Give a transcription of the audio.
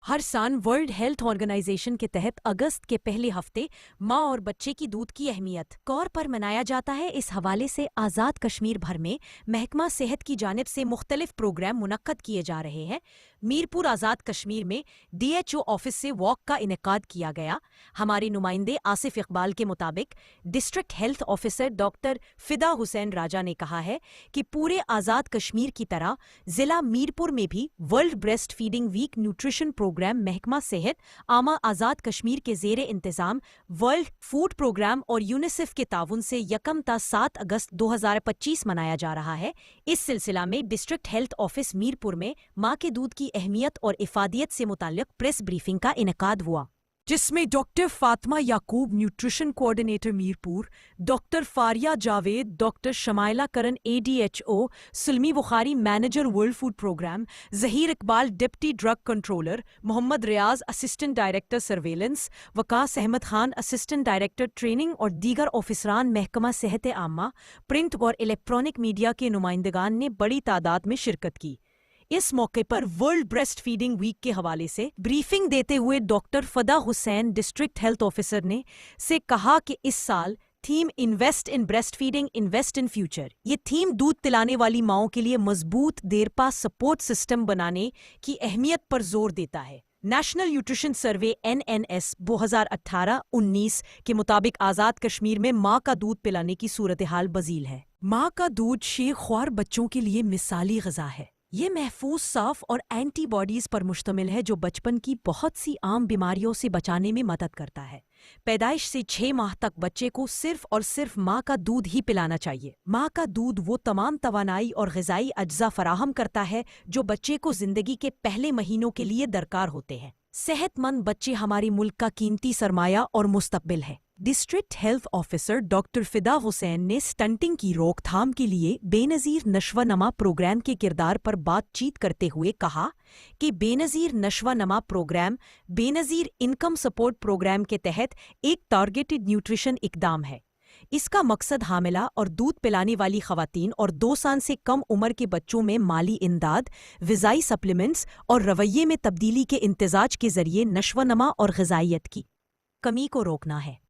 ہر سال world health organization کے تحت اگست کے پہلے ہفتے ماں اور بچے کی دودھ کی اہمیت طور پر منایا جاتا ہے۔ اس حوالے سے آزاد کشمیر بھر میں محکمہ صحت کی جانب سے مختلف پروگرام منعقد کیے جا رہے ہیں۔ میرپور آزاد کشمیر میں ڈی ایچ او آفس سے واک کا انعقاد کیا گیا۔ ہمارے نمائندے آصف اقبال کے مطابق ڈسٹرکٹ ہیلتھ آفیسر ڈاکٹر فدا حسین راجہ نے کہا ہے کہ پورے آزاد کشمیر کی طرح ضلع میرپور میں بھی world breastfeeding week nutrition programme محکمہ صحت عامہ آزاد کشمیر کے زیر انتظام ورلڈ فوڈ پروگرام اور یونیسیف کے تعاون سے 1 تا 7 اگست 2025 منایا جا رہا ہے۔ اس سلسلہ میں ڈسٹرکٹ ہیلتھ آفس میرپور میں ماں کے دودھ کی اہمیت اور افادیت سے متعلق پریس بریفنگ کا انعقاد ہوا، جس میں doctor Fatima Yaqoob nutrition coordinator Mirpur, doctor Faria Javed, doctor Shumaila Kiran A D H O, Salma Bukhari manager world food programme, Zaheer Iqbal deputy drug controller, Muhammad Riaz assistant director surveillance, Waqas Ahmed Khan assistant director training اور دیگر آفیسران محکمہ صحت عامہ، پرنٹ اور الیکٹرانک میڈیا کے نمائندگان نے بڑی تعداد میں شرکت کی۔ اس موقع پر ورلڈ بریسٹ فیڈنگ ویک کے حوالے سے بریفنگ دیتے ہوئے ڈاکٹر فدا حسین ڈسٹرکٹ ہیلتھ آفیسر نے کہا کہ اس سال theme invest in breast feeding invest in future, یہ تھیم دودھ پلانے والی ماؤں کے لیے مضبوط دیرپا سپورٹ سسٹم بنانے کی اہمیت پر زور دیتا ہے۔ نیشنل نیوٹریشن سروے NNS 2018-19 کے مطابق آزاد کشمیر میں ماں کا دودھ پلانے کی صورتحال بذیل ہے۔ ماں کا دودھ شیر خوار بچوں کے لیے مثالی غذا ہے۔ یہ محفوظ، صاف اور اینٹی باڈیز پر مشتمل ہے جو بچپن کی بہت سی عام بیماریوں سے بچانے میں مدد کرتا ہے۔ پیدائش سے 6 ماہ تک بچے کو صرف اور صرف ماں کا دودھ ہی پلانا چاہیے۔ ماں کا دودھ وہ تمام توانائی اور غذائی اجزاء فراہم کرتا ہے جو بچے کو زندگی کے پہلے مہینوں کے لیے درکار ہوتے ہیں۔ صحت مند بچے ہمارے ملک کا قیمتی سرمایہ اور مستقبل ہے۔ ڈسٹرکٹ ہیلتھ آفیسر ڈاکٹر فدا حسین نے سٹنٹنگ کی روک تھام کے لیے بے نظیر نشو نما پروگرام کے کردار پر بات چیت کرتے ہوئے کہا کہ بے نظیر نشو نما پروگرام بے نظیر انکم سپورٹ پروگرام کے تحت ایک ٹارگیٹڈ نیوٹریشن اقدام ہے۔ اس کا مقصد حاملہ اور دودھ پلانے والی خواتین اور 2 سال سے کم عمر کے بچوں میں مالی امداد، غذائی سپلیمنٹس اور رویے میں تبدیلی کے امتزاج کے ذریعے نشو و نما اور غذائیت کی کمی کو روکنا ہے۔